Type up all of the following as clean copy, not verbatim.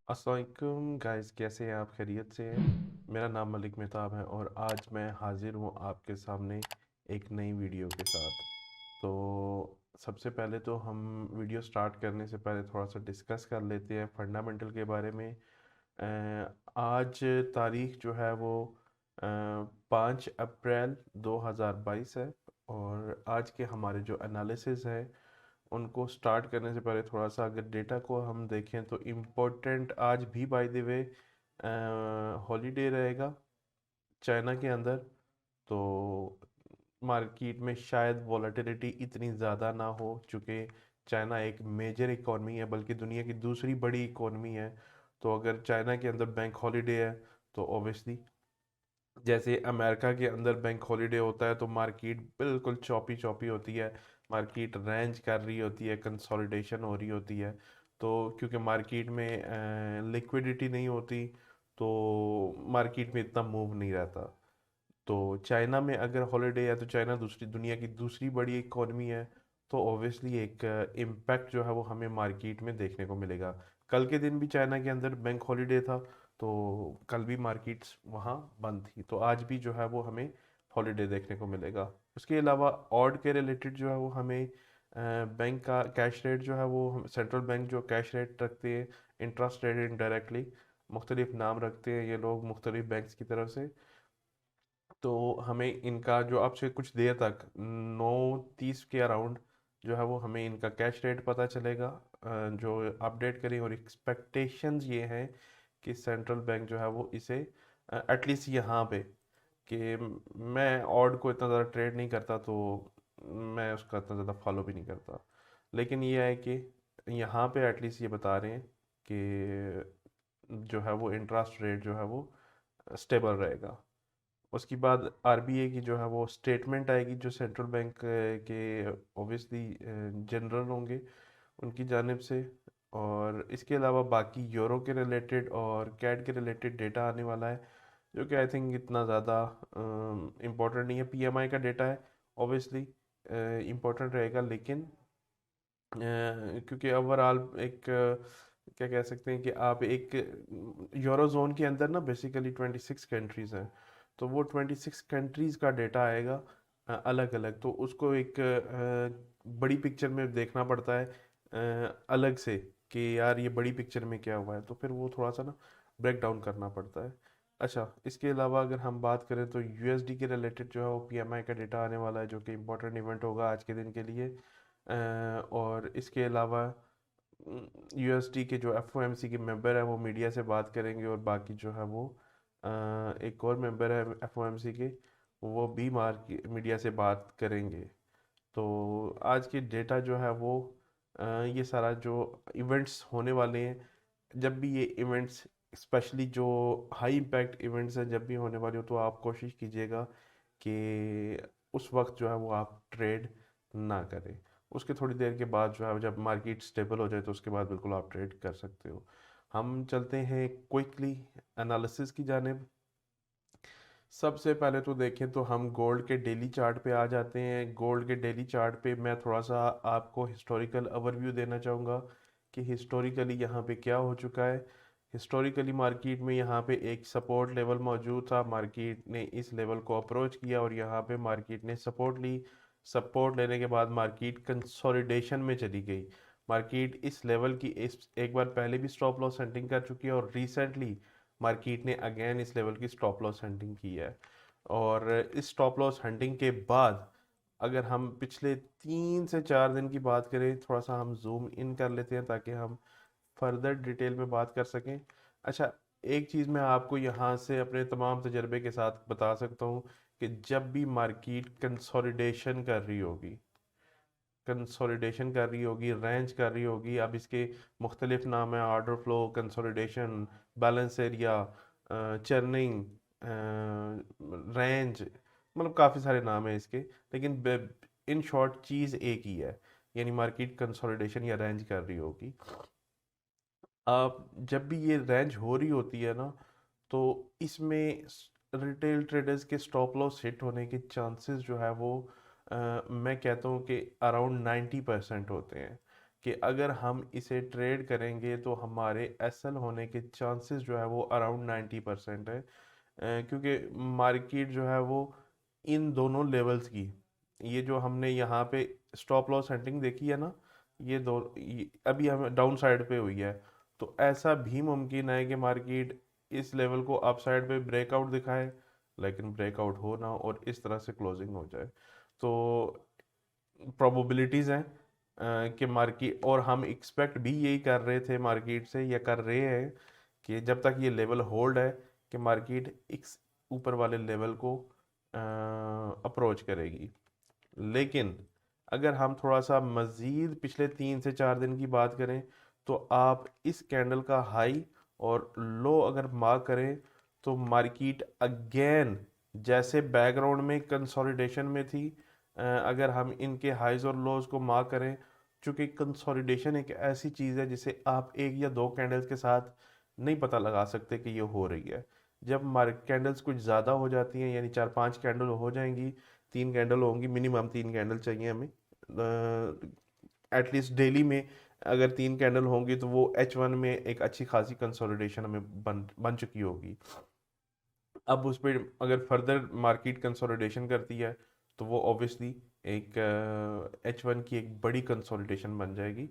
अस्सलामुअलैकुम गाइस, कैसे हैं आप? खैरियत से हैं? मेरा नाम मलिक मेहताब है और आज मैं हाजिर हूँ आपके सामने एक नई वीडियो के साथ। तो सबसे पहले तो हम वीडियो स्टार्ट करने से पहले थोड़ा सा डिस्कस कर लेते हैं फंडामेंटल के बारे में। आज तारीख जो है वो 5 अप्रैल 2022 है। और आज के हमारे जो एनालिसिस है उनको स्टार्ट करने से पहले थोड़ा सा अगर डेटा को हम देखें तो इम्पोर्टेंट आज भी बाय द वे हॉलीडे रहेगा चाइना के अंदर। तो मार्केट में शायद वॉलेटिलिटी इतनी ज़्यादा ना हो, चूँकि चाइना एक मेजर इकॉनमी है, बल्कि दुनिया की दूसरी बड़ी इकॉनमी है। तो अगर चाइना के अंदर बैंक हॉलीडे है तो ऑब्वियसली जैसे अमेरिका के अंदर बैंक हॉलीडे होता है तो मार्केट बिल्कुल चौपी चौपी होती है। मार्केट रेंज कर रही होती है, कंसोलिडेशन हो रही होती है। तो क्योंकि मार्केट में लिक्विडिटी नहीं होती तो मार्केट में इतना मूव नहीं रहता। तो चाइना में अगर हॉलीडे है तो चाइना दूसरी दुनिया की दूसरी बड़ी इकॉनमी है। तो ऑब्वियसली एक इम्पैक्ट जो है वो हमें मार्केट में देखने को मिलेगा। कल के दिन भी चाइना के अंदर बैंक हॉलीडे था, तो कल भी मार्केट्स वहाँ बंद थी। तो आज भी जो है वो हमें हॉलीडे देखने को मिलेगा। उसके अलावा ऑड के रिलेटेड जो है वो हमें बैंक का कैश रेट जो है वो सेंट्रल बैंक जो कैश रेट रखते हैं, इंटरेस्ट रेट इनडायरेक्टली मुख्तलिफ नाम रखते हैं ये लोग मुख्तलिफ बैंक्स की तरफ से। तो हमें इनका जो अब से कुछ देर तक 9:30 के अराउंड जो है वो हमें इनका कैश रेट पता चलेगा, जो अपडेट करें। और एक्सपेक्टेशंस ये हैं कि सेंट्रल बैंक जो है वो इसे एटलीस्ट यहाँ पे कि मैं ऑड को इतना ज़्यादा ट्रेड नहीं करता, तो मैं उसका इतना ज़्यादा फॉलो भी नहीं करता। लेकिन ये है कि यहाँ पे एटलीस्ट ये बता रहे हैं कि जो है वो इंटरेस्ट रेट जो है वो स्टेबल रहेगा। उसके बाद आरबीआई की जो है वो स्टेटमेंट आएगी, जो सेंट्रल बैंक के ऑब्वियसली जनरल होंगे उनकी जानिब से। और इसके अलावा बाकी यूरो के रिलेटेड और कैड के रिलेटेड डेटा आने वाला है, जो कि आई थिंक इतना ज़्यादा इम्पोर्टेंट नहीं है। पीएमआई का डेटा है, ऑब्वियसली इम्पोर्टेंट रहेगा, लेकिन क्योंकि ओवरऑल एक क्या कह सकते हैं कि आप एक यूरो जोन के अंदर ना बेसिकली 26 कंट्रीज़ हैं। तो वो 26 कंट्रीज़ का डेटा आएगा अलग अलग। तो उसको एक बड़ी पिक्चर में देखना पड़ता है अलग से कि यार ये बड़ी पिक्चर में क्या हुआ है, तो फिर वो थोड़ा सा ना ब्रेक डाउन करना पड़ता है। अच्छा, इसके अलावा अगर हम बात करें तो यूएसडी के रिलेटेड जो है वो पीएमआई का डेटा आने वाला है, जो कि इम्पोर्टेंट इवेंट होगा आज के दिन के लिए। और इसके अलावा यूएसडी के जो एफओएमसी के मेंबर है वो मीडिया से बात करेंगे, और बाकी जो है वो एक और मेंबर है एफओएमसी के, वो भी मीडिया से बात करेंगे। तो आज की डेटा जो है वो ये सारा जो इवेंट्स होने वाले हैं, जब भी ये इवेंट्स स्पेशली जो हाई इम्पैक्ट इवेंट्स हैं जब भी होने वाले हो, तो आप कोशिश कीजिएगा कि उस वक्त जो है वो आप ट्रेड ना करें। उसके थोड़ी देर के बाद जो है जब मार्केट स्टेबल हो जाए तो उसके बाद बिल्कुल आप ट्रेड कर सकते हो। हम चलते हैं क्विकली एनालिसिस की जानिब। सबसे पहले तो देखें तो हम गोल्ड के डेली चार्ट पे आ जाते हैं। गोल्ड के डेली चार्ट पे मैं थोड़ा सा आपको हिस्टोरिकल ओवरव्यू देना चाहूँगा कि हिस्टोरिकली यहाँ पे क्या हो चुका है। हिस्टोरिकली मार्केट में यहाँ पे एक सपोर्ट लेवल मौजूद था, मार्केट ने इस लेवल को अप्रोच किया और यहाँ पे मार्केट ने सपोर्ट ली। सपोर्ट लेने के बाद मार्केट कंसोलिडेशन में चली गई। मार्केट इस लेवल की इस एक बार पहले भी स्टॉप लॉस हंटिंग कर चुकी है, और रिसेंटली मार्केट ने अगेन इस लेवल की स्टॉप लॉस हंटिंग की है। और इस स्टॉप लॉस हंटिंग के बाद अगर हम पिछले 3 से 4 दिन की बात करें, थोड़ा सा हम जूम इन कर लेते हैं ताकि हम फर्दर डिटेल में बात कर सकें। अच्छा, एक चीज़ मैं आपको यहाँ से अपने तमाम तजर्बे के साथ बता सकता हूँ कि जब भी मार्केट कंसोलिडेशन कर रही होगी, रेंज कर रही होगी, अब इसके मुख्तलिफ नाम है, order flow, consolidation, balance area, churning, range, मतलब काफ़ी सारे नाम हैं इसके। लेकिन इन शॉर्ट चीज़ एक ही है, यानी मार्केट कंसोलिडेशन या रेंज कर रही होगी। अब जब भी ये रेंज हो रही होती है ना, तो इसमें रिटेल ट्रेडर्स के स्टॉप लॉस हिट होने के चांसेस जो है वो मैं कहता हूँ कि अराउंड 90% होते हैं कि अगर हम इसे ट्रेड करेंगे तो हमारे एसएल होने के चांसेस जो है वो अराउंड 90% है, क्योंकि मार्केट जो है वो इन दोनों लेवल्स की, ये जो हमने यहाँ पे स्टॉप लॉस सेटिंग देखी है ना, अभी हमें डाउन साइड पे हुई है, तो ऐसा भी मुमकिन है कि मार्केट इस लेवल को अप साइड पे ब्रेकआउट दिखाए, लेकिन ब्रेकआउट हो ना और इस तरह से क्लोजिंग हो जाए। तो प्रोबेबिलिटीज़ हैं कि मार्केट, और हम एक्सपेक्ट भी यही कर रहे थे मार्केट से, या कर रहे हैं कि जब तक ये लेवल होल्ड है कि मार्केट इस ऊपर वाले लेवल को अप्रोच करेगी। लेकिन अगर हम थोड़ा सा मज़ीद पिछले 3 से 4 दिन की बात करें, तो आप इस कैंडल का हाई और लो अगर मार्क करें तो मार्केट अगेन जैसे बैकग्राउंड में कंसोलिडेशन में थी, अगर हम इनके हाइज और लोज को मार्क करें, चूँकि कंसोलिडेशन एक ऐसी चीज़ है जिसे आप एक या दो कैंडल्स के साथ नहीं पता लगा सकते कि ये हो रही है। जब मार्क कैंडल्स कुछ ज़्यादा हो जाती हैं, यानी 4-5 कैंडल हो जाएंगी, 3 कैंडल होंगी, मिनिमम 3 कैंडल चाहिए हमें एटलीस्ट डेली में। अगर 3 कैंडल होंगी तो वो H1 में एक अच्छी खासी कंसोलिडेशन हमें बन बन चुकी होगी। अब उस पर अगर फर्दर मार्केट कंसोलिडेशन करती है तो वो ऑब्वियसली एक H1 की एक बड़ी कंसोलिडेशन बन जाएगी,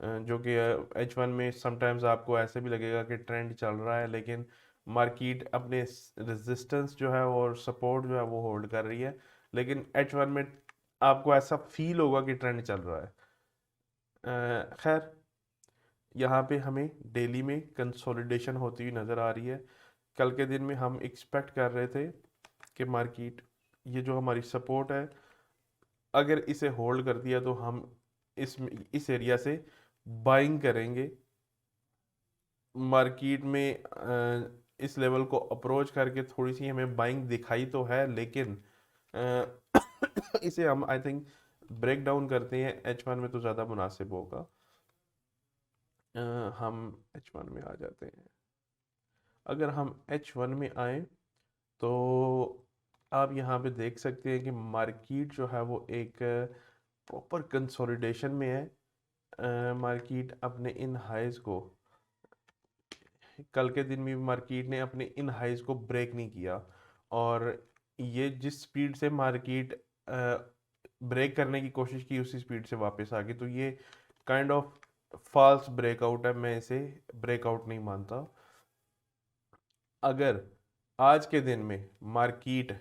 जो कि H1 में समटाइम्स आपको ऐसे भी लगेगा कि ट्रेंड चल रहा है, लेकिन मार्केट अपने रेजिस्टेंस जो है और सपोर्ट जो है वो होल्ड कर रही है, लेकिन H1 में आपको ऐसा फील होगा कि ट्रेंड चल रहा है। खैर, यहाँ पे हमें डेली में कंसोलिडेशन होती हुई नज़र आ रही है। कल के दिन में हम एक्सपेक्ट कर रहे थे कि मार्केट, ये जो हमारी सपोर्ट है, अगर इसे होल्ड कर दिया तो हम इस एरिया से बाइंग करेंगे। मार्केट में इस लेवल को अप्रोच करके थोड़ी सी हमें बाइंग दिखाई तो है, लेकिन अ, इसे हम आई थिंक ब्रेक डाउन करते हैं H1 में तो ज़्यादा मुनासिब होगा। हम H1 में आ जाते हैं। अगर हम H1 में आए तो आप यहाँ पे देख सकते हैं कि मार्केट जो है वो एक प्रॉपर कंसोलिडेशन में है। मार्केट अपने इन हाइज को, कल के दिन में मार्केट ने अपने इन हाइज को ब्रेक नहीं किया, और ये जिस स्पीड से मार्केट ब्रेक करने की कोशिश की उसी स्पीड से वापस आ गई, तो ये काइंड ऑफ फॉल्स ब्रेकआउट है, मैं इसे ब्रेकआउट नहीं मानता। अगर आज के दिन में मार्केट,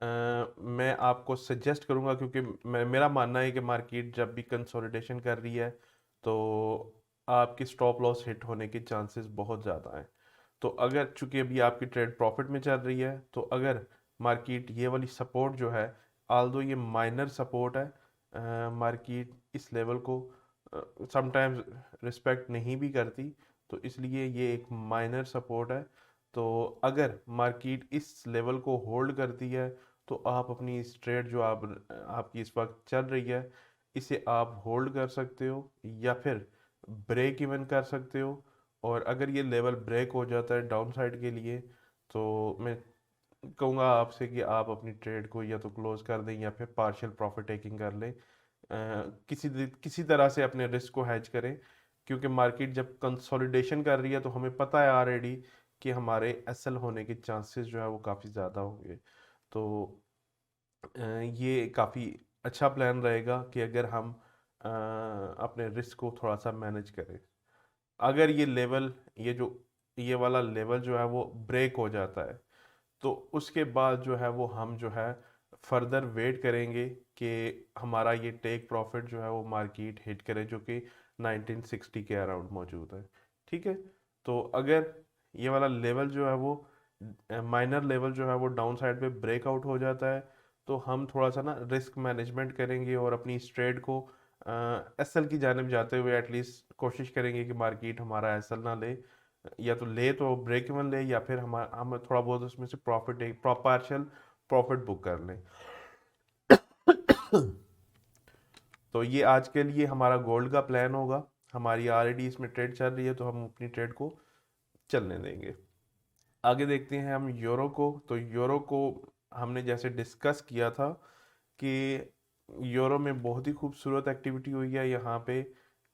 मैं आपको सजेस्ट करूंगा, क्योंकि मेरा मानना है कि मार्केट जब भी कंसोलिडेशन कर रही है तो आपकी स्टॉप लॉस हिट होने के चांसेस बहुत ज़्यादा हैं। तो अगर चूंकि अभी आपकी ट्रेड प्रॉफिट में चल रही है, तो अगर मार्केट ये वाली सपोर्ट जो है, आल्दो ये माइनर सपोर्ट है, मार्केट इस लेवल को समटाइम्स रिस्पेक्ट नहीं भी करती, तो इसलिए ये एक माइनर सपोर्ट है। तो अगर मार्केट इस लेवल को होल्ड करती है तो आप अपनी इस ट्रेड जो आपकी इस वक्त चल रही है, इसे आप होल्ड कर सकते हो या फिर ब्रेक इवन कर सकते हो। और अगर ये लेवल ब्रेक हो जाता है डाउन साइड के लिए, तो मैं कहूँगा आपसे कि आप अपनी ट्रेड को या तो क्लोज कर दें या फिर पार्शियल प्रॉफिट टेकिंग कर लें। किसी तरह से अपने रिस्क को हैज करें, क्योंकि मार्केट जब कंसोलिडेशन कर रही है तो हमें पता है ऑलरेडी कि हमारे एसएल होने के चांसेस जो है वो काफ़ी ज़्यादा होंगे। तो ये काफ़ी अच्छा प्लान रहेगा कि अगर हम अपने रिस्क को थोड़ा सा मैनेज करें। अगर ये वाला लेवल जो है वो ब्रेक हो जाता है, तो उसके बाद जो है वो हम जो है फर्दर वेट करेंगे कि हमारा ये टेक प्रॉफिट जो है वो मार्केट हिट करे, जो कि 1960 के अराउंड मौजूद है। ठीक है, तो अगर ये वाला लेवल जो है वो माइनर लेवल जो है वो डाउन साइड पे ब्रेकआउट हो जाता है, तो हम थोड़ा सा ना रिस्क मैनेजमेंट करेंगे और अपनी इस ट्रेड को एसएल की जानिब जाते हुए एटलीस्ट कोशिश करेंगे कि मार्केट हमारा एसएल ना ले, या तो ले तो ब्रेक इवन ले, या फिर हम थोड़ा बहुत उसमें से प्रॉफिट पार्शियल प्रॉफिट बुक कर लें। तो ये आज के लिए हमारा गोल्ड का प्लान होगा। हमारी ऑलरेडी इसमें ट्रेड चल रही है तो हम अपनी ट्रेड को चलने देंगे। आगे देखते हैं हम यूरो को। तो यूरो को हमने जैसे डिस्कस किया था कि यूरो में बहुत ही खूबसूरत एक्टिविटी हुई है यहाँ पे।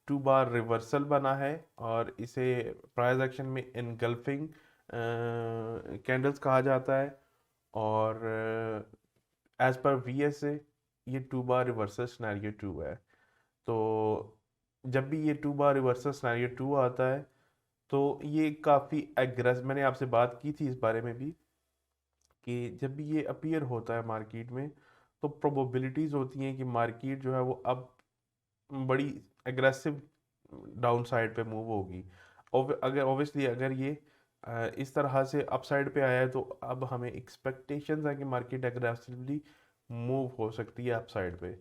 टू बार रिवर्सल बना है और इसे प्राइस एक्शन में इनगल्फिंग कैंडल्स कहा जाता है। और एज पर वीएसए ये two bar reversal scenario two है। तो जब भी ये two bar reversal scenario two आता है तो ये काफ़ी एग्रेसिव, मैंने आपसे बात की थी इस बारे में भी कि जब भी ये अपीयर होता है मार्केट में तो प्रोबेबिलिटीज़ होती हैं कि मार्केट जो है वो अब बड़ी एग्रेसिव डाउन साइड पे मूव होगी। अगर ऑब्वियसली अगर ये इस तरह से अपसाइड पे आया है तो अब हमें एक्सपेक्टेशंस है कि मार्केट एग्रेसिवली मूव हो सकती है अपसाइड पे।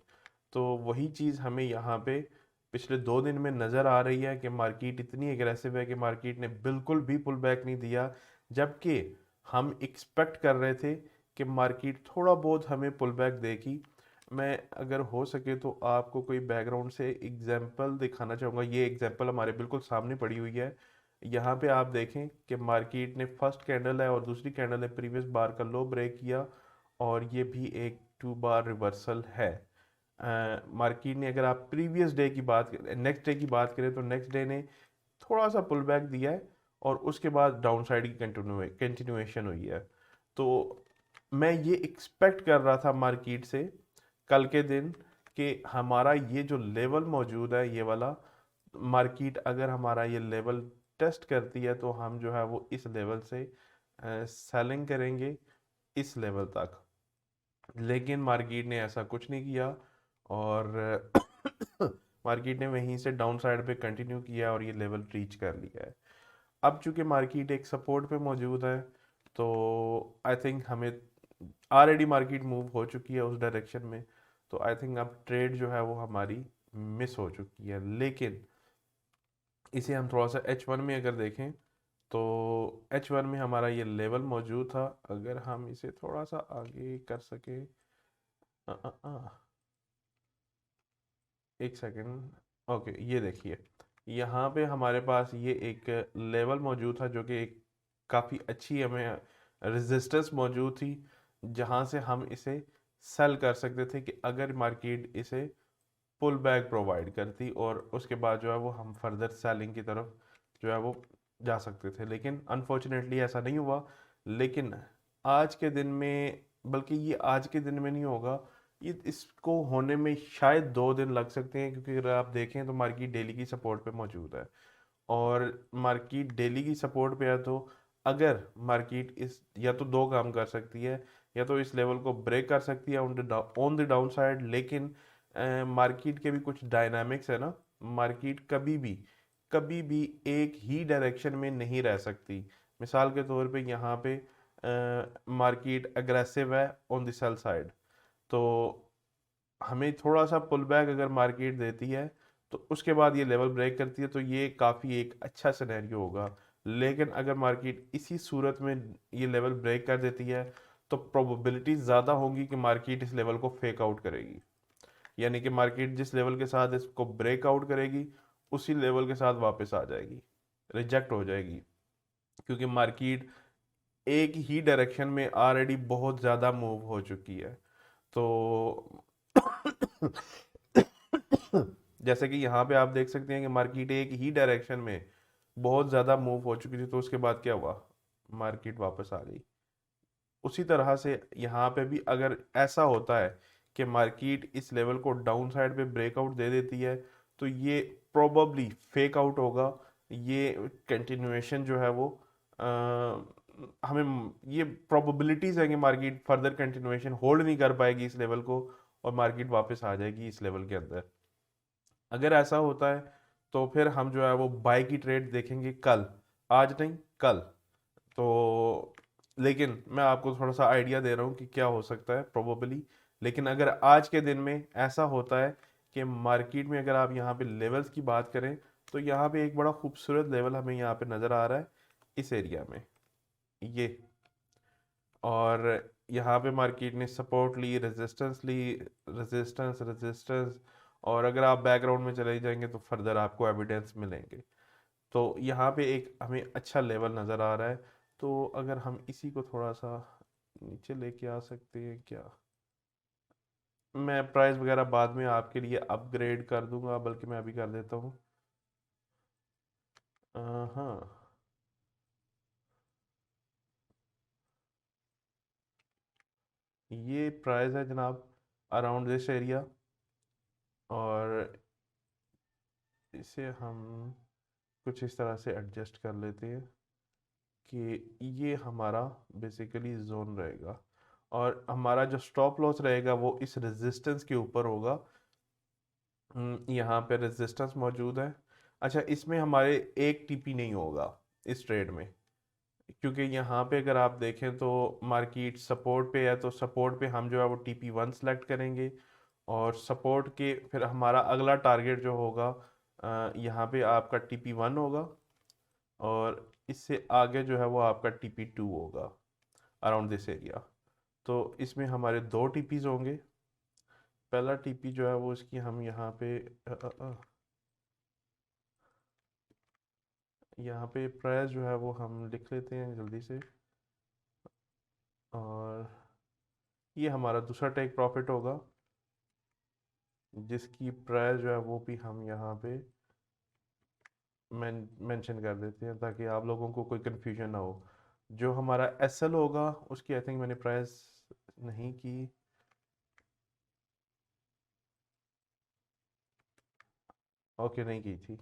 तो वही चीज़ हमें यहाँ पे पिछले 2 दिन में नज़र आ रही है कि मार्केट इतनी एग्रेसिव है कि मार्केट ने बिल्कुल भी पुल बैक नहीं दिया, जबकि हम एक्सपेक्ट कर रहे थे कि मार्केट थोड़ा बहुत हमें पुल बैक देगी। मैं अगर हो सके तो आपको कोई बैकग्राउंड से एग्जांपल दिखाना चाहूँगा। ये एग्जांपल हमारे बिल्कुल सामने पड़ी हुई है। यहाँ पे आप देखें कि मार्केट ने फर्स्ट कैंडल है और दूसरी कैंडल ने प्रीवियस बार का लो ब्रेक किया और ये भी एक टू बार रिवर्सल है। मार्केट ने, अगर आप प्रीवियस डे की बात करें, नेक्स्ट डे की बात करें, तो नेक्स्ट डे ने थोड़ा सा पुल बैक दिया है और उसके बाद डाउन साइड की कंटिन्यूएशन हुई है। तो मैं ये एक्सपेक्ट कर रहा था मार्केट से कल के दिन कि हमारा ये जो लेवल मौजूद है ये वाला, मार्केट अगर हमारा ये लेवल टेस्ट करती है तो हम जो है वो इस लेवल से सेलिंग करेंगे इस लेवल तक। लेकिन मार्केट ने ऐसा कुछ नहीं किया और मार्केट ने वहीं से डाउन साइड पे कंटिन्यू किया और ये लेवल रीच कर लिया है। अब चूंकि मार्केट एक सपोर्ट पे मौजूद है तो आई थिंक हमें ऑलरेडी मार्केट मूव हो चुकी है उस डायरेक्शन में, तो आई थिंक अब ट्रेड जो है वो हमारी मिस हो चुकी है। लेकिन इसे हम थोड़ा सा H1 में अगर देखें तो H1 में हमारा ये लेवल मौजूद था। अगर हम इसे थोड़ा सा आगे कर सके, अ, अ, अ, एक सेकेंड, ओके ये देखिए, यहाँ पे हमारे पास ये एक लेवल मौजूद था जो कि एक काफ़ी अच्छी हमें रेजिस्टेंस मौजूद थी, जहाँ से हम इसे सेल कर सकते थे कि अगर मार्केट इसे पुल बैक प्रोवाइड करती और उसके बाद जो है वो हम फर्दर सेलिंग की तरफ जो है वो जा सकते थे। लेकिन अनफॉर्चुनेटली ऐसा नहीं हुआ। लेकिन आज के दिन में, बल्कि ये आज के दिन में नहीं होगा, ये इसको होने में शायद 2 दिन लग सकते हैं, क्योंकि अगर आप देखें तो मार्केट डेली की सपोर्ट पे मौजूद है और मार्केट डेली की सपोर्ट पे है। तो अगर मार्केट इस या तो दो काम कर सकती है, या तो इस लेवल को ब्रेक कर सकती है ऑन द डाउन साइड। लेकिन मार्केट के भी कुछ डायनामिक्स है ना, मार्केट कभी भी एक ही डायरेक्शन में नहीं रह सकती। मिसाल के तौर पे यहाँ पे मार्केट अग्रेसिव है ऑन द सेल साइड, तो हमें थोड़ा सा पुल बैक अगर मार्केट देती है तो उसके बाद ये लेवल ब्रेक करती है तो ये काफ़ी एक अच्छा सिनेरियो होगा। लेकिन अगर मार्केट इसी सूरत में ये लेवल ब्रेक कर देती है तो प्रोबेबिलिटी ज़्यादा होगी कि मार्केट इस लेवल को फेक आउट करेगी। यानी कि मार्केट जिस लेवल के साथ इसको ब्रेक आउट करेगी उसी लेवल के साथ वापस आ जाएगी, रिजेक्ट हो जाएगी, क्योंकि मार्केट एक ही डायरेक्शन में ऑलरेडी बहुत ज़्यादा मूव हो चुकी है। तो जैसे कि यहाँ पे आप देख सकते हैं कि मार्केट एक ही डायरेक्शन में बहुत ज़्यादा मूव हो चुकी थी, तो उसके बाद क्या हुआ, मार्केट वापस आ गई। उसी तरह से यहाँ पे भी अगर ऐसा होता है कि मार्केट इस लेवल को डाउन साइड पे ब्रेकआउट दे देती है तो ये प्रोबेबली फेक आउट होगा। ये कंटिन्यूएशन जो है वो हमें ये प्रोबेबिलिटीज है कि मार्केट फर्दर कंटिन्यूएशन होल्ड नहीं कर पाएगी इस लेवल को और मार्केट वापस आ जाएगी इस लेवल के अंदर। अगर ऐसा होता है तो फिर हम जो है वो बाय की ट्रेड देखेंगे कल, आज नहीं कल। तो लेकिन मैं आपको थोड़ा सा आइडिया दे रहा हूँ कि क्या हो सकता है प्रोबेबली। लेकिन अगर आज के दिन में ऐसा होता है कि मार्केट में, अगर आप यहाँ पे लेवल्स की बात करें, तो यहाँ पे एक बड़ा खूबसूरत लेवल हमें यहाँ पे नज़र आ रहा है इस एरिया में, ये। और यहाँ पे मार्केट ने सपोर्ट ली, रेजिस्टेंस रेजिस्टेंस, और अगर आप बैकग्राउंड में चले जाएंगे तो फर्दर आपको एविडेंस मिलेंगे। तो यहाँ पे एक हमें अच्छा लेवल नज़र आ रहा है। तो अगर हम इसी को थोड़ा सा नीचे लेके आ सकते हैं क्या, मैं प्राइस वगैरह बाद में आपके लिए अपग्रेड कर दूंगा, बल्कि मैं अभी कर देता हूँ। हाँ, ये प्राइस है जनाब अराउंड दिस एरिया, और इसे हम कुछ इस तरह से एडजस्ट कर लेते हैं कि ये हमारा बेसिकली जोन रहेगा, और हमारा जो स्टॉप लॉस रहेगा वो इस रेजिस्टेंस के ऊपर होगा। यहाँ पे रेजिस्टेंस मौजूद है। अच्छा, इसमें हमारे एक टीपी नहीं होगा इस ट्रेड में, क्योंकि यहाँ पे अगर आप देखें तो मार्केट सपोर्ट पे है, तो सपोर्ट पे हम जो है वो TP1 सेलेक्ट करेंगे, और सपोर्ट के फिर हमारा अगला टारगेट जो होगा यहाँ पे आपका TP1 होगा, और इससे आगे जो है वो आपका TP2 होगा अराउंड दिस एरिया। तो इसमें हमारे दो टीपीज होंगे। पहला टीपी जो है वो इसकी हम यहाँ पे प्राइस जो है वो हम लिख लेते हैं जल्दी से, और ये हमारा दूसरा टेक प्रॉफिट होगा, जिसकी प्राइस जो है वो भी हम यहाँ पे मेंशन कर देते हैं ताकि आप लोगों को कोई कन्फ्यूजन ना हो। जो हमारा SL होगा उसकी आई थिंक मैंने प्राइस नहीं की। ओके, नहीं की थी।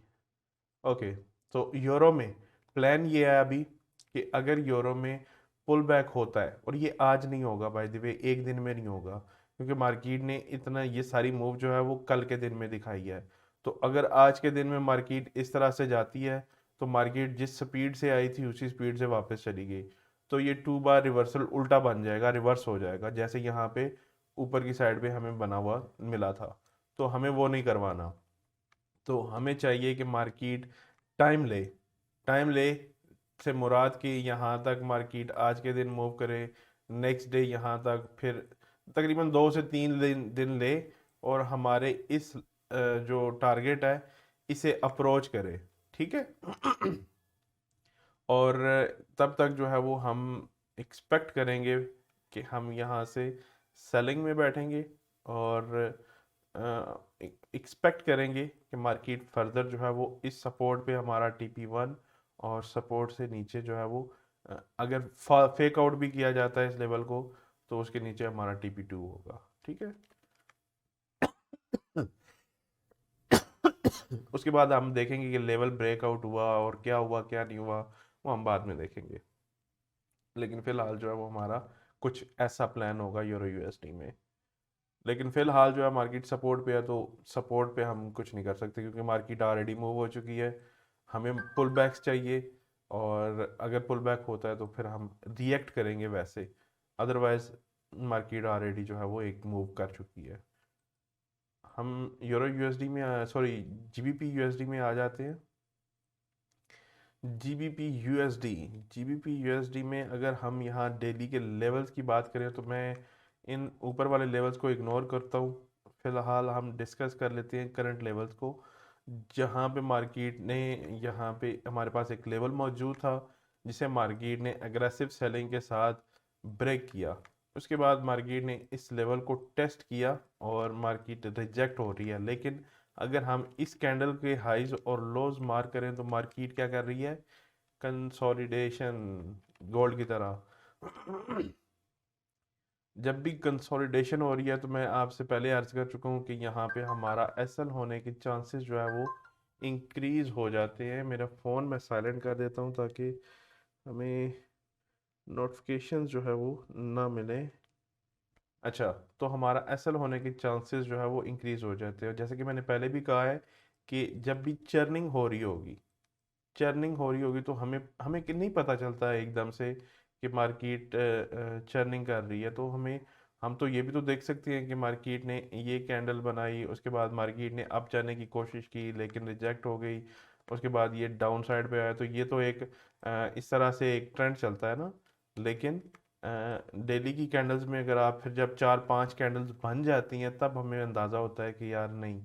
ओके, तो यूरो में प्लान ये है अभी कि अगर यूरो में पुल बैक होता है, और ये आज नहीं होगा बाय द वे, एक दिन में नहीं होगा, क्योंकि मार्केट ने इतना ये सारी मूव जो है वो कल के दिन में दिखाई है। तो अगर आज के दिन में मार्केट इस तरह से जाती है, तो मार्केट जिस स्पीड से आई थी उसी स्पीड से वापस चली गई, तो ये 2 बार रिवर्सल उल्टा बन जाएगा, रिवर्स हो जाएगा, जैसे यहाँ पे ऊपर की साइड पे हमें बना हुआ मिला था। तो हमें वो नहीं करवाना। तो हमें चाहिए कि मार्केट टाइम ले। टाइम ले से मुराद कि यहाँ तक मार्केट आज के दिन मूव करे, नेक्स्ट डे यहाँ तक, फिर तकरीबन 2 से 3 दिन ले, और हमारे इस जो टारगेट है इसे अप्रोच करे। ठीक है। और तब तक जो है वो हम एक्सपेक्ट करेंगे कि हम यहाँ से सेलिंग में बैठेंगे, और एक्सपेक्ट करेंगे कि मार्केट फर्दर जो है वो इस सपोर्ट पे हमारा TP1, और सपोर्ट से नीचे जो है वो अगर फेक आउट भी किया जाता है इस लेवल को, तो उसके नीचे हमारा TP2 होगा। ठीक है। उसके बाद हम देखेंगे कि लेवल ब्रेकआउट हुआ और क्या हुआ क्या नहीं हुआ, वो हम बाद में देखेंगे। लेकिन फिलहाल जो है वो हमारा कुछ ऐसा प्लान होगा यूरो USD में। लेकिन फिलहाल जो है मार्केट सपोर्ट पे है, तो सपोर्ट पे हम कुछ नहीं कर सकते, क्योंकि मार्केट ऑलरेडी मूव हो चुकी है। हमें पुल बैक्स चाहिए, और अगर पुल बैक होता है तो फिर हम रिएक्ट करेंगे वैसे। अदरवाइज मार्केट ऑलरेडी जो है वो एक मूव कर चुकी है। हम यूरो USD में, सॉरी, GBP USD में आ जाते हैं। GBP USD में अगर हम यहाँ डेली के लेवल्स की बात करें, तो मैं इन ऊपर वाले लेवल्स को इग्नोर करता हूँ। फिलहाल हम डिस्कस कर लेते हैं करंट लेवल्स को, जहाँ पे मार्केट ने, यहाँ पे हमारे पास एक लेवल मौजूद था जिसे मार्केट ने एग्रेसिव सेलिंग के साथ ब्रेक किया। उसके बाद मार्केट ने इस लेवल को टेस्ट किया, और मार्केट रिजेक्ट हो रही है। लेकिन अगर हम इस कैंडल के हाइज और लोज मार्क करें, तो मार्केट क्या कर रही है? कंसोलिडेशन, गोल्ड की तरह। जब भी कंसोलिडेशन हो रही है, तो मैं आपसे पहले अर्ज कर चुका हूँ कि यहाँ पे हमारा SL होने के चांसेस जो है वो इंक्रीज हो जाते हैं। मेरा फ़ोन मैं साइलेंट कर देता हूँ ताकि हमें नोटिफिकेशंस जो है वो ना मिले। अच्छा, तो हमारा SL होने के चांसेस जो है वो इंक्रीज हो जाते हैं। जैसे कि मैंने पहले भी कहा है कि जब भी चर्निंग हो रही होगी, चर्निंग हो रही होगी, तो हमें हमें नहीं पता चलता है एकदम से कि मार्केट चर्निंग कर रही है। तो हम तो ये भी तो देख सकते हैं कि मार्केट ने ये कैंडल बनाई, उसके बाद मार्केट ने अप जाने की कोशिश की लेकिन रिजेक्ट हो गई, उसके बाद ये डाउन साइड पे आया। तो ये तो एक इस तरह से एक ट्रेंड चलता है ना। लेकिन डेली की कैंडल्स में अगर आप फिर जब 4-5 कैंडल्स बन जाती हैं, तब हमें अंदाज़ा होता है कि यार नहीं,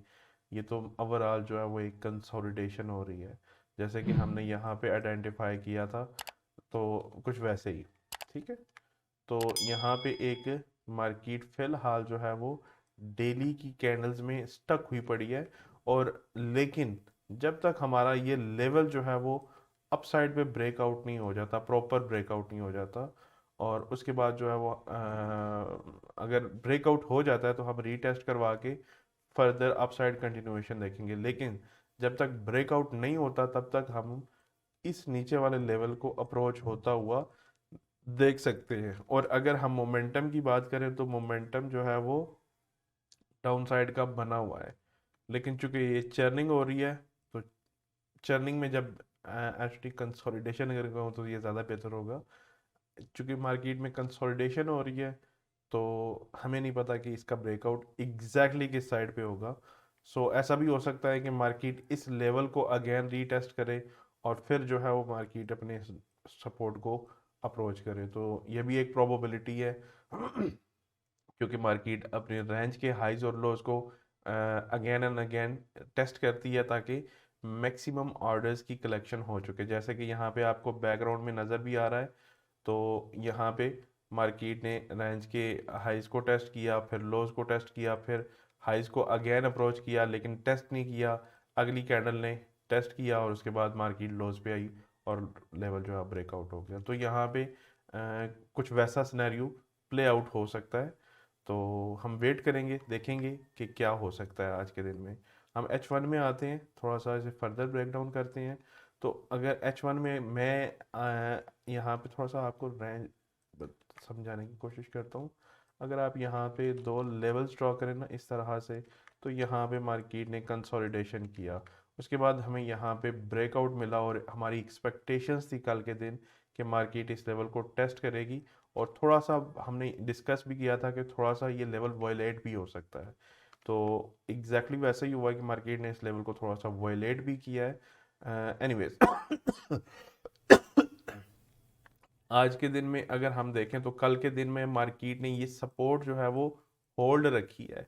ये तो ओवरऑल जो है वो एक कंसोलिडेशन हो रही है, जैसे कि हमने यहाँ पे आइडेंटिफाई किया था। तो कुछ वैसे ही। ठीक है। तो यहाँ पे एक मार्केट फिलहाल जो है वो डेली की कैंडल्स में स्टक हुई पड़ी है, और लेकिन जब तक हमारा ये लेवल जो है वो अप साइड पे ब्रेकआउट नहीं हो जाता, प्रॉपर ब्रेकआउट नहीं हो जाता। और उसके बाद जो है वो अगर ब्रेकआउट हो जाता है तो हम रीटेस्ट करवा के फर्दर अपसाइड कंटिन्यूएशन देखेंगे। लेकिन जब तक ब्रेकआउट नहीं होता तब तक हम इस नीचे वाले लेवल को अप्रोच होता हुआ देख सकते हैं। और अगर हम मोमेंटम की बात करें तो मोमेंटम जो है वो डाउन साइड का बना हुआ है। लेकिन चूंकि ये चर्निंग हो रही है तो चर्निंग में जब एक्चुअली कंसोलिडेशन अगर कहूँ तो ये ज़्यादा बेहतर होगा। चूंकि मार्केट में कंसोलिडेशन हो रही है तो हमें नहीं पता कि इसका ब्रेकआउट एग्जैक्टली किस साइड पे होगा। सो ऐसा भी हो सकता है कि मार्केट इस लेवल को अगेन रीटेस्ट करे और फिर जो है वो मार्केट अपने सपोर्ट को अप्रोच करे। तो ये भी एक प्रोबेबिलिटी है क्योंकि मार्केट अपने रेंज के हाइज और लोज को अगेन एंड अगेन टेस्ट करती है ताकि मैक्सिमम ऑर्डर्स की कलेक्शन हो चुके। जैसे कि यहाँ पे आपको बैकग्राउंड में नज़र भी आ रहा है, तो यहाँ पे मार्केट ने रेंज के हाइज को टेस्ट किया, फिर लोज को टेस्ट किया, फिर हाइज को अगेन अप्रोच किया लेकिन टेस्ट नहीं किया। अगली कैंडल ने टेस्ट किया और उसके बाद मार्केट लोज पे आई और लेवल जो है ब्रेकआउट हो गया। तो यहाँ पे कुछ वैसा सिनेरियो प्ले आउट हो सकता है। तो हम वेट करेंगे, देखेंगे कि क्या हो सकता है आज के दिन में। हम H1 में आते हैं, थोड़ा सा इसे फर्दर ब्रेक डाउन करते हैं। तो अगर H1 में मैं यहाँ पे थोड़ा सा आपको रेंज समझाने की कोशिश करता हूँ। अगर आप यहाँ पे दो लेवल्स ड्रॉ करें ना इस तरह से, तो यहाँ पे मार्केट ने कंसोलिडेशन किया, उसके बाद हमें यहाँ पे ब्रेकआउट मिला और हमारी एक्सपेक्टेशंस थी कल के दिन कि मार्केट इस लेवल को टेस्ट करेगी। और थोड़ा सा हमने डिस्कस भी किया था कि थोड़ा सा ये लेवल वायलेट भी हो सकता है। तो एग्जैक्टली वैसा ही हुआ कि मार्केट ने इस लेवल को थोड़ा सा वायलेट भी किया है। एनीवेज आज के दिन में अगर हम देखें तो कल के दिन में मार्केट ने ये सपोर्ट जो है वो होल्ड रखी है,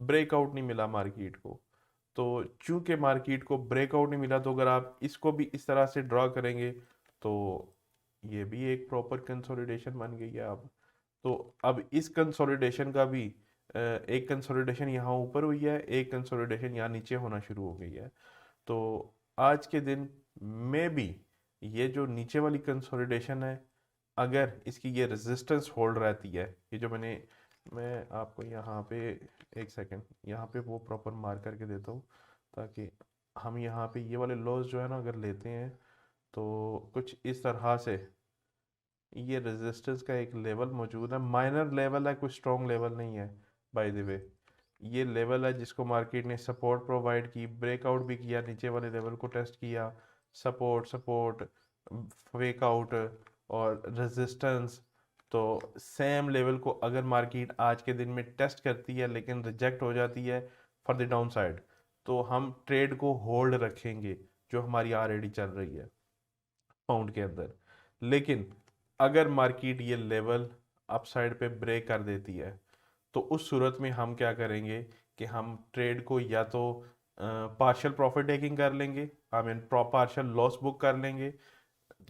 ब्रेकआउट नहीं मिला मार्केट को। तो चूंकि मार्केट को ब्रेकआउट नहीं मिला तो अगर आप इसको भी इस तरह से ड्रॉ करेंगे तो ये भी एक प्रॉपर कंसोलिडेशन बन गई है अब। तो अब इस कंसोलिडेशन का भी एक कंसोलिडेशन यहाँ ऊपर हुई है, एक कंसोलिडेशन यहाँ नीचे होना शुरू हो गई है। तो आज के दिन में भी ये जो नीचे वाली कंसोलिडेशन है, अगर इसकी ये रेजिस्टेंस होल्ड रहती है, ये जो मैं आपको यहाँ पे एक सेकंड यहाँ पे वो प्रॉपर मार्क करके देता हूँ ताकि हम यहाँ पे ये वाले लॉस जो है ना अगर लेते हैं तो कुछ इस तरह से ये रेजिस्टेंस का एक लेवल मौजूद है, माइनर लेवल है, कोई स्ट्रॉन्ग लेवल नहीं है बाय द वे। ये लेवल है जिसको मार्केट ने सपोर्ट प्रोवाइड की, ब्रेकआउट भी किया, नीचे वाले लेवल को टेस्ट किया, सपोर्ट सपोर्ट ब्रेकआउट और रेजिस्टेंस। तो सेम लेवल को अगर मार्केट आज के दिन में टेस्ट करती है लेकिन रिजेक्ट हो जाती है फॉर द डाउन साइड, तो हम ट्रेड को होल्ड रखेंगे जो हमारी ऑलरेडी चल रही है पाउंड के अंदर। लेकिन अगर मार्केट ये लेवल अपसाइड पे ब्रेक कर देती है तो उस सूरत में हम क्या करेंगे कि हम ट्रेड को या तो पार्शियल प्रॉफिट टेकिंग कर लेंगे, I mean partial loss book कर लेंगे,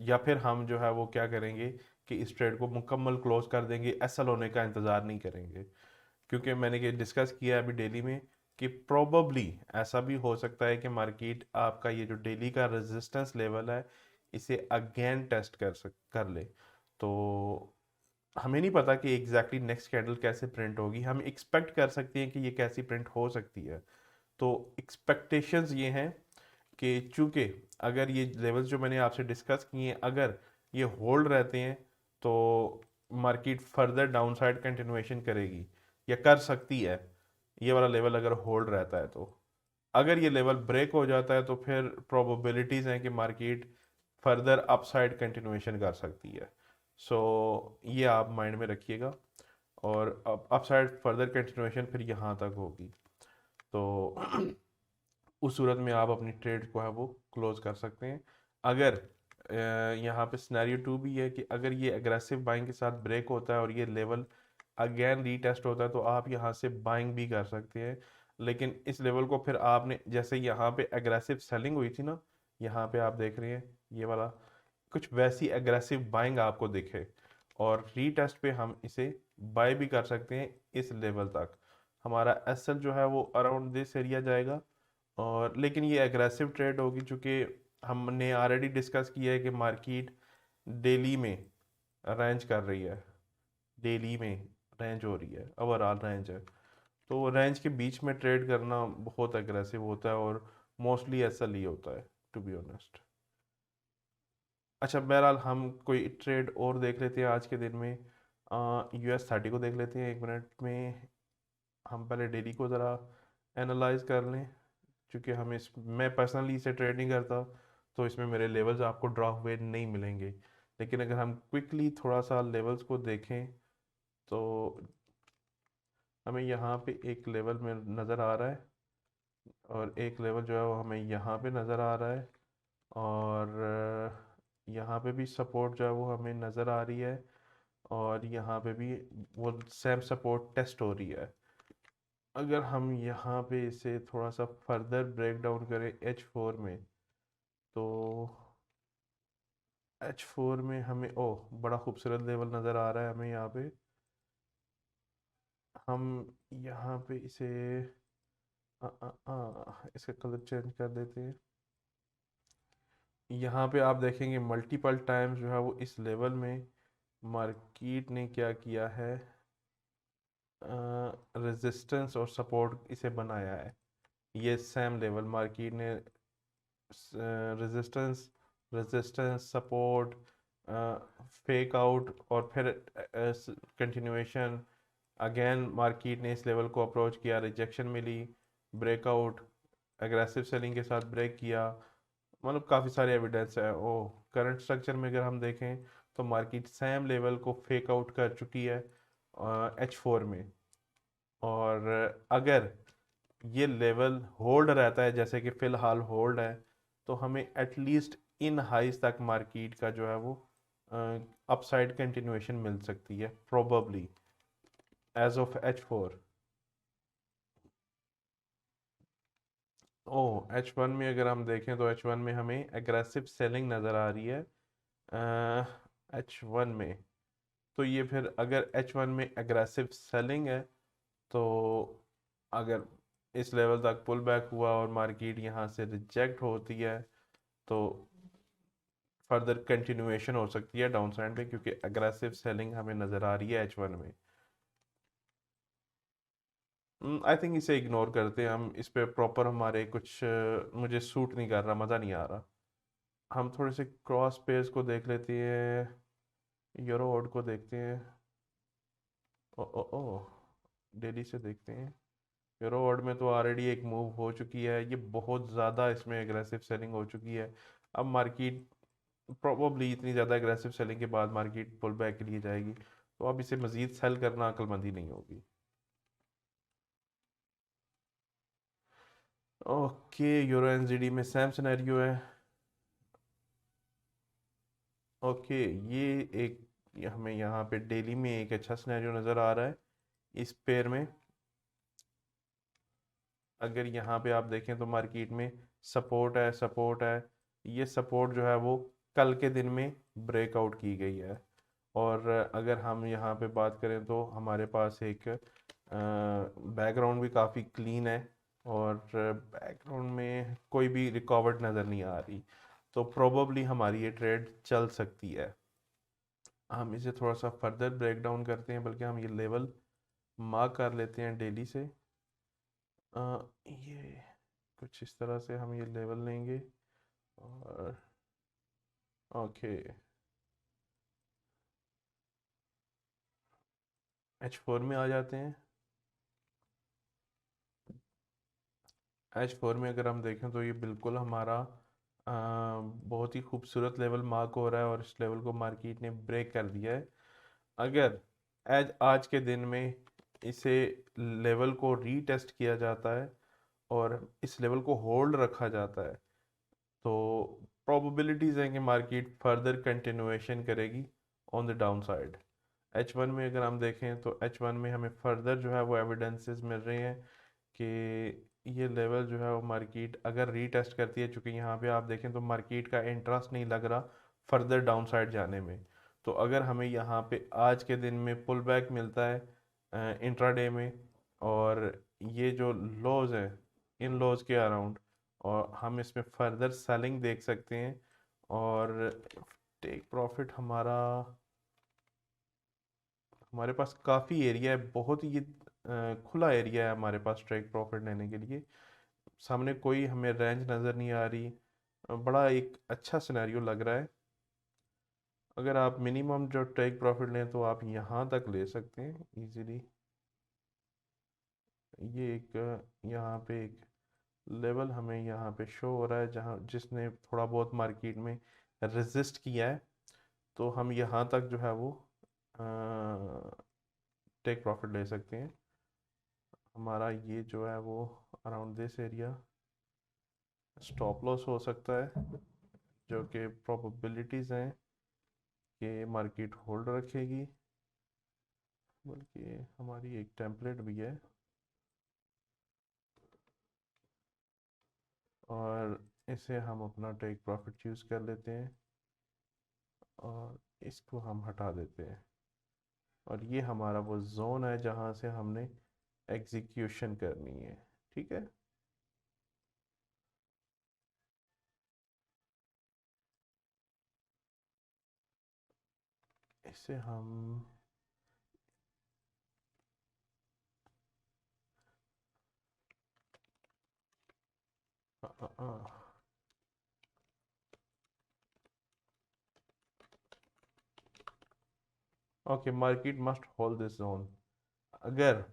या फिर हम जो है वो क्या करेंगे कि इस ट्रेड को मुकम्मल क्लोज कर देंगे, एसएल होने का इंतज़ार नहीं करेंगे। क्योंकि मैंने ये डिस्कस किया है अभी डेली में कि प्रोबेबली ऐसा भी हो सकता है कि मार्केट आपका ये जो डेली का रेजिस्टेंस लेवल है इसे अगेन टेस्ट कर ले। तो हमें नहीं पता कि एग्जैक्टली नेक्स्ट कैंडल कैसे प्रिंट होगी, हम एक्सपेक्ट कर सकते हैं कि ये कैसी प्रिंट हो सकती है। तो एक्सपेक्टेशंस ये हैं कि चूंकि अगर ये लेवल्स जो मैंने आपसे डिस्कस किए हैं अगर ये होल्ड रहते हैं तो मार्केट फर्दर डाउनसाइड कंटिन्यूएशन करेगी या कर सकती है, ये वाला लेवल अगर होल्ड रहता है तो। अगर ये लेवल ब्रेक हो जाता है तो फिर प्रोबेबिलिटीज हैं कि मार्केट फर्दर अपसाइड कंटिन्यूएशन कर सकती है। सो ये आप माइंड में रखिएगा। और अपसाइड फर्दर कंटिन्यूएशन फिर यहाँ तक होगी तो उस सूरत में आप अपनी ट्रेड को है वो क्लोज कर सकते हैं। अगर यहाँ पे सिनेरियो टू भी है कि अगर ये एग्रेसिव बाइंग के साथ ब्रेक होता है और ये लेवल अगेन रीटेस्ट होता है तो आप यहाँ से बाइंग भी कर सकते हैं। लेकिन इस लेवल को फिर आपने जैसे यहाँ पे एग्रेसिव सेलिंग हुई थी ना, यहाँ पे आप देख रहे हैं ये वाला कुछ वैसी एग्रेसिव बाइंग आपको दिखे और रीटेस्ट पे हम इसे बाय भी कर सकते हैं इस लेवल तक। हमारा एसएल जो है वो अराउंड दिस एरिया जाएगा। और लेकिन ये एग्रेसिव ट्रेड होगी चूँकि हमने ऑलरेडी डिस्कस किया है कि मार्केट डेली में रेंज कर रही है, डेली में रेंज हो रही है, ओवरऑल रेंज है। तो रेंज के बीच में ट्रेड करना बहुत एग्रेसिव होता है और मोस्टली ऐसा ही होता है, टू बी ऑनेस्ट। अच्छा, बहरहाल हम कोई ट्रेड और देख लेते हैं आज के दिन में। US 30 को देख लेते हैं 1 मिनट में। हम पहले डेली को ज़रा एनालाइज कर लें, क्योंकि मैं पर्सनली इसे ट्रेड नहीं करता, तो इसमें मेरे लेवल्स आपको ड्रॉ हुए नहीं मिलेंगे। लेकिन अगर हम क्विकली थोड़ा सा लेवल्स को देखें तो हमें यहाँ पे एक लेवल में नज़र आ रहा है, और एक लेवल जो है वो हमें यहाँ पे नज़र आ रहा है, और यहाँ पे भी सपोर्ट जो है वो हमें नज़र आ रही है, और यहाँ पे भी वो सेम सपोर्ट टेस्ट हो रही है। अगर हम यहाँ पे इसे थोड़ा सा फर्दर ब्रेक डाउन करें H4 में, तो H4 में हमें ओह बड़ा खूबसूरत लेवल नज़र आ रहा है हमें यहाँ पे। हम यहाँ पे इसे इसका कलर चेंज कर देते हैं। यहाँ पे आप देखेंगे मल्टीपल टाइम्स जो है वो इस लेवल में मार्केट ने क्या किया है, रेजिस्टेंस और सपोर्ट इसे बनाया है। ये सेम लेवल मार्केट ने resistance resistance support fake out और फिर कंटिन्यूएशन, अगेन मार्केट ने इस लेवल को अप्रोच किया, रिजेक्शन मिली, ब्रेकआउट, एग्रेसिव सेलिंग के साथ ब्रेक किया। मतलब काफ़ी सारे एविडेंस है। ओ करंट स्ट्रक्चर में अगर हम देखें तो मार्केट सेम लेवल को फेक आउट कर चुकी है H4 में। और अगर ये लेवल होल्ड रहता है जैसे कि फ़िलहाल होल्ड है, तो हमें एटलीस्ट इन हाइज तक मार्केट का जो है वो अपसाइड कंटिन्यूएशन मिल सकती है probably as of H4। O H1 में अगर हम देखें तो H1 में हमें एग्रेसिव सेलिंग नज़र आ रही है H1 में। तो ये फिर अगर H1 में एग्रेसिव सेलिंग है, तो अगर इस लेवल तक पुल बैक हुआ और मार्केट यहाँ से रिजेक्ट होती है, तो फर्दर कंटिन्यूएशन हो सकती है डाउन साइड पे, क्योंकि एग्रेसिव सेलिंग हमें नज़र आ रही है H1 में। आई थिंक इसे इग्नोर करते हैं हम, इस पे प्रॉपर हमारे कुछ मुझे सूट नहीं कर रहा, मज़ा नहीं आ रहा। हम थोड़े से क्रॉस पेयर्स को देख लेते हैं, यूरो ऑड को देखते हैं। ओ ओ ओ डेली से देखते हैं। यूरो ऑड में तो ऑलरेडी एक मूव हो चुकी है, ये बहुत ज़्यादा इसमें एग्रेसिव सेलिंग हो चुकी है। अब मार्केट प्रोबेबली इतनी ज़्यादा एग्रेसिव सेलिंग के बाद मार्केट पुल बैक के लिए जाएगी, तो अब इसे मज़ीद सेल करना अक्लमंदी नहीं होगी। ओके, यूरो एनजीडी में सेम सिनेरियो है। ओके, ये एक हमें यहाँ पे डेली में एक अच्छा सिनेरियो नज़र आ रहा है इस पेयर में। अगर यहाँ पे आप देखें तो मार्केट में सपोर्ट है, ये सपोर्ट जो है वो कल के दिन में ब्रेकआउट की गई है। और अगर हम यहाँ पे बात करें तो हमारे पास एक बैकग्राउंड भी काफ़ी क्लीन है, और बैकग्राउंड में कोई भी रिकॉर्ड नज़र नहीं आ रही, तो प्रोबेबली हमारी ये ट्रेड चल सकती है। हम इसे थोड़ा सा फर्दर ब्रेक डाउन करते हैं, बल्कि हम ये लेवल मार्क कर लेते हैं डेली से। ये कुछ इस तरह से हम ये लेवल लेंगे, और ओके H4 में आ जाते हैं। H4 में अगर हम देखें तो ये बिल्कुल हमारा बहुत ही खूबसूरत लेवल मार्क हो रहा है, और इस लेवल को मार्केट ने ब्रेक कर दिया है। अगर एज आज के दिन में इसे लेवल को रीटेस्ट किया जाता है और इस लेवल को होल्ड रखा जाता है, तो प्रोबेबिलिटीज़ हैं कि मार्केट फर्दर कंटिन्यूएशन करेगी on the down side. H1 में अगर हम देखें तो H1 में हमें फर्दर जो है वो एविडेंसेस मिल रहे हैं कि ये लेवल जो है वो मार्केट अगर रीटेस्ट करती है, चूँकि यहाँ पे आप देखें तो मार्केट का इंटरेस्ट नहीं लग रहा फर्दर डाउन साइड जाने में। तो अगर हमें यहाँ पे आज के दिन में पुल बैक मिलता है इंट्राडे में, और ये जो लॉज हैं इन लॉज के अराउंड और हम इसमें फर्दर सेलिंग देख सकते हैं। और टेक प्रॉफिट हमारे पास काफ़ी एरिया है, बहुत ही खुला एरिया है हमारे पास टेक प्रॉफिट लेने के लिए। सामने कोई हमें रेंज नज़र नहीं आ रही। बड़ा एक अच्छा सिनेरियो लग रहा है। अगर आप मिनिमम जो टेक प्रॉफिट लें तो आप यहाँ तक ले सकते हैं इजीली। ये एक यहाँ पे एक लेवल हमें यहाँ पे शो हो रहा है जहाँ जिसने थोड़ा बहुत मार्केट में रेजिस्ट किया है। तो हम यहाँ तक जो है वो टेक प्रॉफिट ले सकते हैं। हमारा ये जो है वो around this area stop loss हो सकता है, जो कि प्रोबेबिलिटीज़ हैं कि मार्केट होल्ड रखेगी। बल्कि हमारी एक टेम्पलेट भी है और इसे हम अपना टेक प्रॉफिट चूज़ कर लेते हैं और इसको हम हटा देते हैं। और ये हमारा वो जोन है जहाँ से हमने एग्जीक्यूशन करनी है। ठीक है। इसे हम okay, market must hold this zone. अगर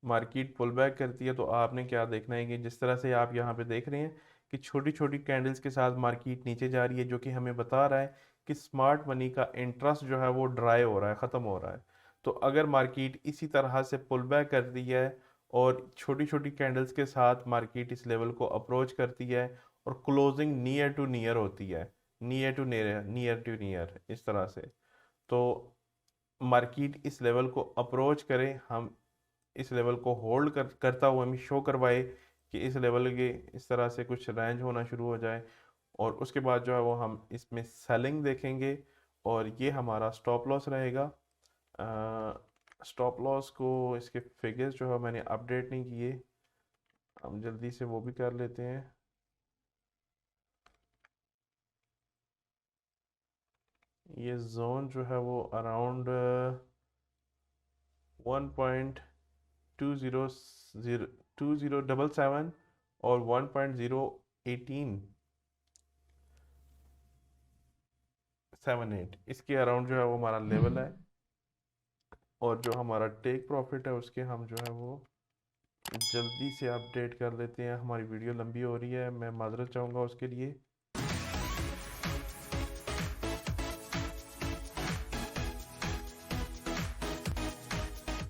मार्केट पुल बैक करती है तो आपने क्या देखना है कि जिस तरह से आप यहाँ पे देख रहे हैं कि छोटी छोटी कैंडल्स के साथ मार्केट नीचे जा रही है, जो कि हमें बता रहा है कि स्मार्ट मनी का इंटरेस्ट जो है वो ड्राई हो रहा है, ख़त्म हो रहा है। तो अगर मार्केट इसी तरह से पुल बैक करती है और छोटी छोटी कैंडल्स के साथ मार्केट इस लेवल को अप्रोच करती है और क्लोजिंग नियर टू नियर होती है, near to near, near to near इस तरह से, तो मार्केट इस लेवल को अप्रोच करे, हम इस लेवल को होल्ड करता हुआ हमें शो करवाए कि इस लेवल के इस तरह से कुछ रेंज होना शुरू हो जाए, और उसके बाद जो है वो हम इसमें सेलिंग देखेंगे और ये हमारा स्टॉप लॉस रहेगा। स्टॉप लॉस को इसके फिगर्स जो है मैंने अपडेट नहीं किए, हम जल्दी से वो भी कर लेते हैं। ये जोन जो है वो अराउंड 1.20 2077 और 1.01878 इसके अराउंड जो है वो हमारा लेवल है। और जो हमारा टेक प्रॉफिट है उसके हम जो है वो जल्दी से अपडेट कर लेते हैं। हमारी वीडियो लंबी हो रही है, मैं माजरत चाहूँगा उसके लिए।